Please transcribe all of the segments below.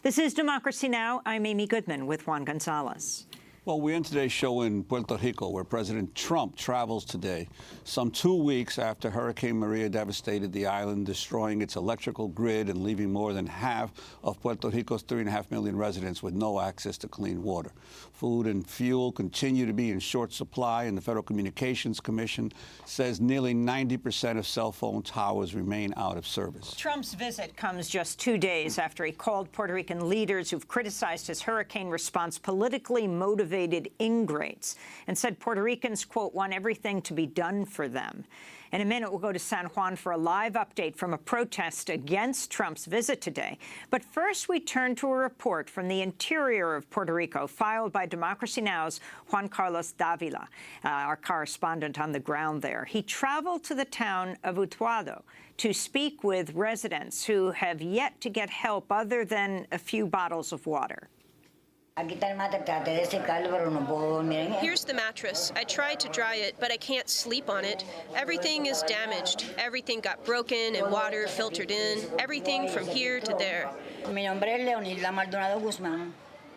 This is Democracy Now! I'm Amy Goodman with Juan Gonzalez. Well, we're in today's show in Puerto Rico, where President Trump travels today, some 2 weeks after Hurricane Maria devastated the island, destroying its electrical grid and leaving more than half of Puerto Rico's 3.5 million residents with no access to clean water. Food and fuel continue to be in short supply, and the Federal Communications Commission says nearly 90% of cell phone towers remain out of service. Trump's visit comes just 2 days after he called Puerto Rican leaders who've criticized his hurricane response politically motivated ingrates and said Puerto Ricans, quote, want everything to be done for them. In a minute, we'll go to San Juan for a live update from a protest against Trump's visit today. But first, we turn to a report from the interior of Puerto Rico filed by Democracy Now!'s Juan Carlos Davila, our correspondent on the ground there. He traveled to the town of Utuado to speak with residents who have yet to get help other than a few bottles of water. Here's the mattress. I tried to dry it, but I can't sleep on it. Everything is damaged. Everything got broken and water filtered in. Everything from here to there.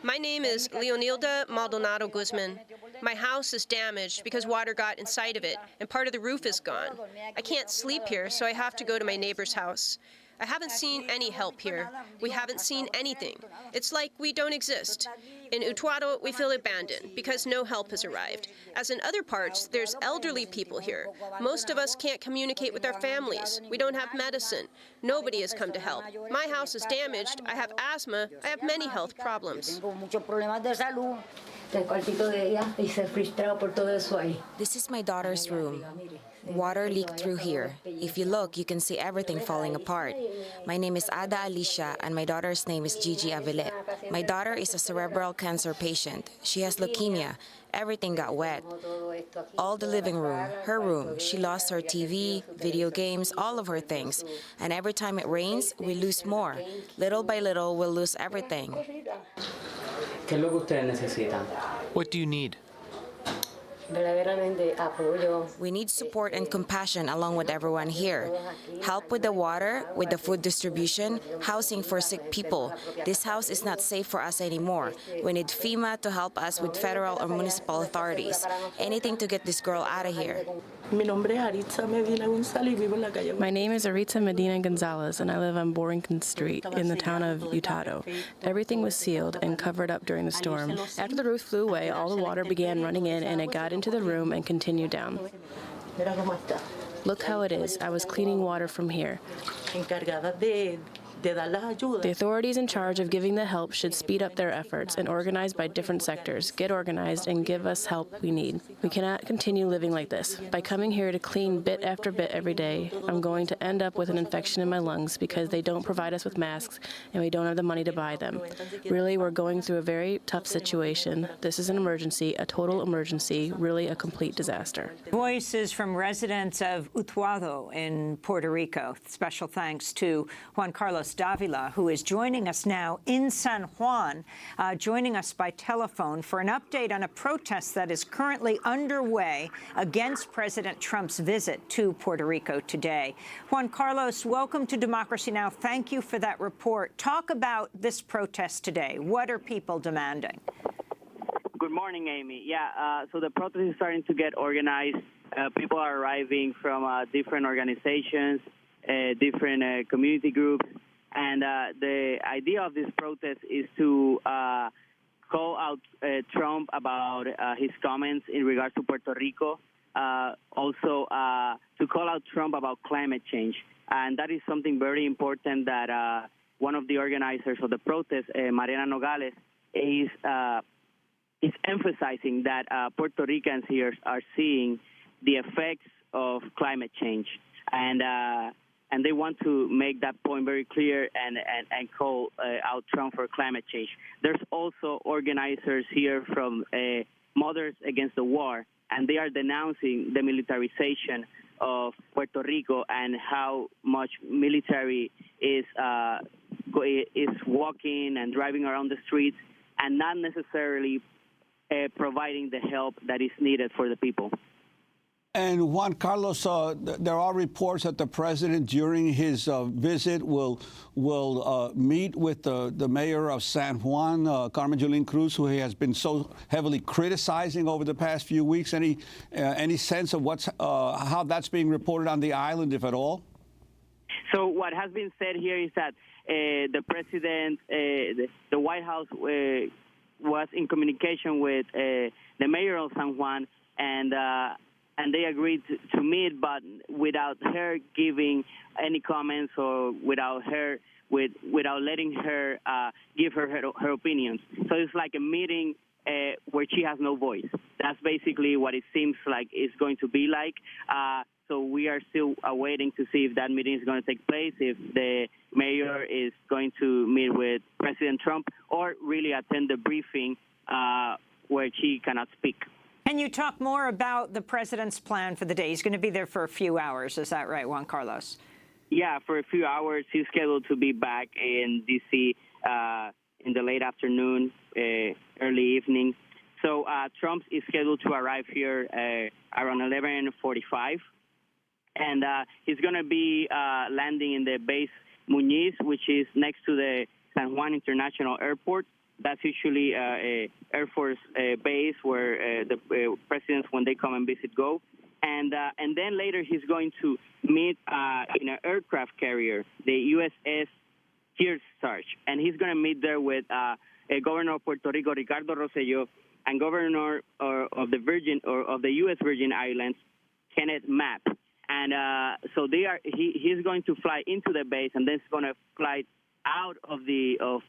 My name is Leonilda Maldonado Guzman. My house is damaged because water got inside of it, and part of the roof is gone. I can't sleep here, so I have to go to my neighbor's house. I haven't seen any help here. We haven't seen anything. It's like we don't exist. In Utuado, we feel abandoned because no help has arrived. As in other parts, there's elderly people here. Most of us can't communicate with our families. We don't have medicine. Nobody has come to help. My house is damaged. I have asthma. I have many health problems. This is my daughter's room. Water leaked through here. If you look, you can see everything falling apart. My name is Ada Alicia, and my daughter's name is Gigi Avilet. My daughter is a cerebral cancer patient. She has leukemia. Everything got wet. All the living room, her room. She lost her TV, video games, all of her things. And every time it rains, we lose more. Little by little, we'll lose everything. What do you need? We need support and compassion along with everyone here. Help with the water, with the food distribution, housing for sick people. This house is not safe for us anymore. We need FEMA to help us with federal or municipal authorities. Anything to get this girl out of here. My name is Aritza Medina Gonzalez, and I live on Borington Street in the town of Utuado. Everything was sealed and covered up during the storm. After the roof flew away, all the water began running in, and it got into the room and continued down. Look how it is. I was cleaning water from here. The authorities in charge of giving the help should speed up their efforts and organize by different sectors, get organized, and give us help we need. We cannot continue living like this. By coming here to clean bit after bit every day, I'm going to end up with an infection in my lungs because they don't provide us with masks and we don't have the money to buy them. Really, we're going through a very tough situation. This is an emergency, a total emergency, really a complete disaster. Voices from residents of Utuado in Puerto Rico. Special thanks to Juan Carlos Davila, who is joining us now in San Juan, joining us by telephone for an update on a protest that is currently underway against President Trump's visit to Puerto Rico today. Juan Carlos, welcome to Democracy Now! Thank you for that report. Talk about this protest today. What are people demanding? Good morning, Amy. So the protest is starting to get organized. People are arriving from different organizations, different community groups. And the idea of this protest is to call out Trump about his comments in regards to Puerto Rico, also to call out Trump about climate change. And that is something very important that one of the organizers of the protest, Mariana Nogales, is emphasizing that Puerto Ricans here are seeing the effects of climate change. And they want to make that point very clear and call out Trump for climate change. There's also organizers here from Mothers Against the War, and they are denouncing the militarization of Puerto Rico and how much military is walking and driving around the streets and not necessarily providing the help that is needed for the people. And Juan Carlos, there are reports that the president, during his visit, will meet with the mayor of San Juan, Carmen Yulín Cruz, who he has been so heavily criticizing over the past few weeks. Any sense of how that's being reported on the island, if at all? So what has been said here is that the president, the White House was in communication with the mayor of San Juan, and they agreed to meet, but without her giving any comments or without letting her give her opinions. So it's like a meeting where she has no voice. That's basically what it seems like it's going to be like. So we are still awaiting to see if that meeting is going to take place, if the mayor is going to meet with President Trump or really attend the briefing where she cannot speak. Can you talk more about the president's plan for the day? He's going to be there for a few hours. Is that right, Juan Carlos? Yeah, for a few hours. He's scheduled to be back in D.C. In the late afternoon, early evening. So Trump is scheduled to arrive here around 11:45. And he's going to be landing in the base Muñiz, which is next to the San Juan International Airport. That's usually a Air Force base where the presidents, when they come and visit, go. And then later he's going to meet in an aircraft carrier, the USS Kearsarge. And he's going to meet there with Governor of Puerto Rico, Ricardo Rosselló, and Governor of the U.S. Virgin Islands, Kenneth Mapp. And so he's going to fly into the base, and then he's going to fly out of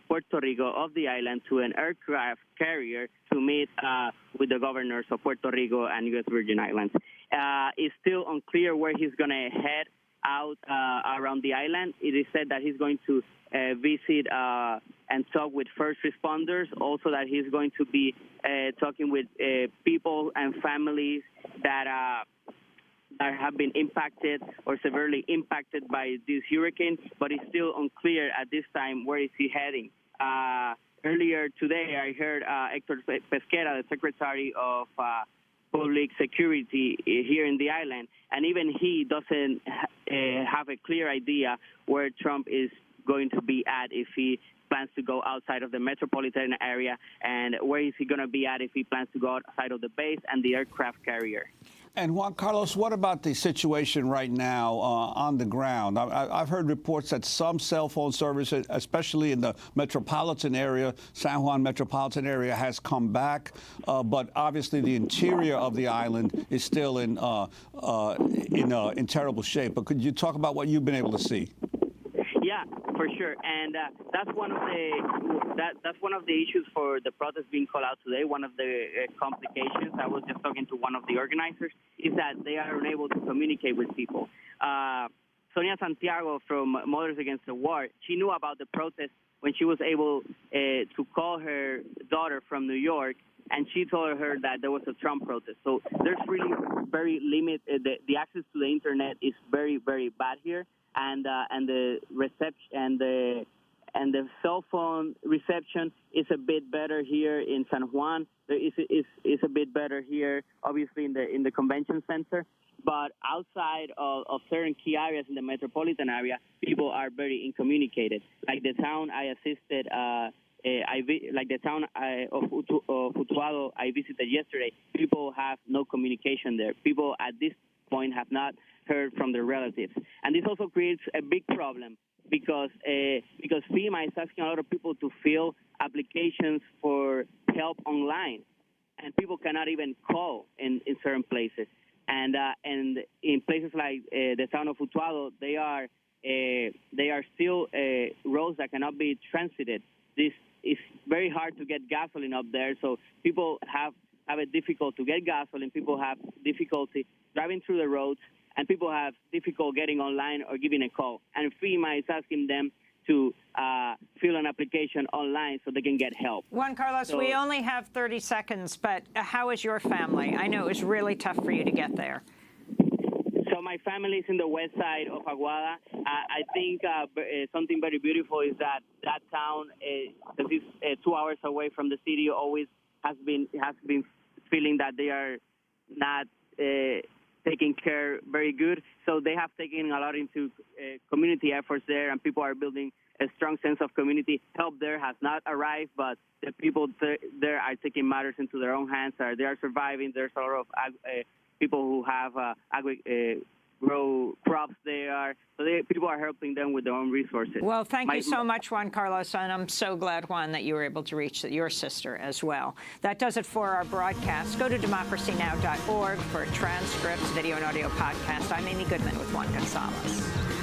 Puerto Rico, of the island, to an aircraft carrier to meet with the governors of Puerto Rico and U.S. Virgin Islands. It's still unclear where he's going to head out around the island. It is said that he's going to visit and talk with first responders, also that he's going to be talking with people and families that have been impacted or severely impacted by this hurricane, but it's still unclear at this time where is he heading. Earlier today, I heard Héctor Pesquera, the Secretary of Public Security here in the island, and even he doesn't have a clear idea where Trump is going to be at if he plans to go outside of the metropolitan area, and where is he going to be at if he plans to go outside of the base and the aircraft carrier. And Juan Carlos, what about the situation right now on the ground? I've heard reports that some cell phone service, especially in the metropolitan area, San Juan metropolitan area, has come back, but obviously the interior of the island is still in terrible shape. But could you talk about what you've been able to see? Yeah, for sure, and that's one of the issues for the protest being called out today. One of the complications, I was just talking to one of the organizers, is that they are unable to communicate with people. Sonia Santiago from Mothers Against the War, she knew about the protest when she was able to call her daughter from New York, and she told her that there was a Trump protest. So there's really very limited. The access to the internet is very, very bad here. And the reception and the cell phone reception is a bit better here in San Juan. Is a bit better here, obviously in the convention center. But outside of certain key areas in the metropolitan area, people are very incommunicated. Like the town I assisted, the town of Utuado I visited yesterday. People have no communication there. People at this point have not heard from their relatives. And this also creates a big problem because FEMA is asking a lot of people to fill applications for help online, and people cannot even call in certain places. And in places like the town of Utuado, they are still roads that cannot be transited. This is very hard to get gasoline up there, so people have it difficult to get gasoline. People have difficulty driving through the roads, and people have difficulty getting online or giving a call. And FEMA is asking them to fill an application online so they can get help. Juan Carlos, we only have 30 seconds, but how is your family? I know it was really tough for you to get there. So my family is in the west side of Aguada. I think something very beautiful is that town, that is 2 hours away from the city, always has been feeling that they are not taken care very good. So they have taken a lot into community efforts there, and people are building a strong sense of community. Help there has not arrived, but the people there are taking matters into their own hands. They are surviving. There's a lot of people who have grow crops there. So people are helping them with their own resources. Well, thank you so much, Juan Carlos, and I'm so glad, Juan, that you were able to reach your sister as well. That does it for our broadcast. Go to democracynow.org for transcripts, video and audio podcast. I'm Amy Goodman with Juan Gonzalez.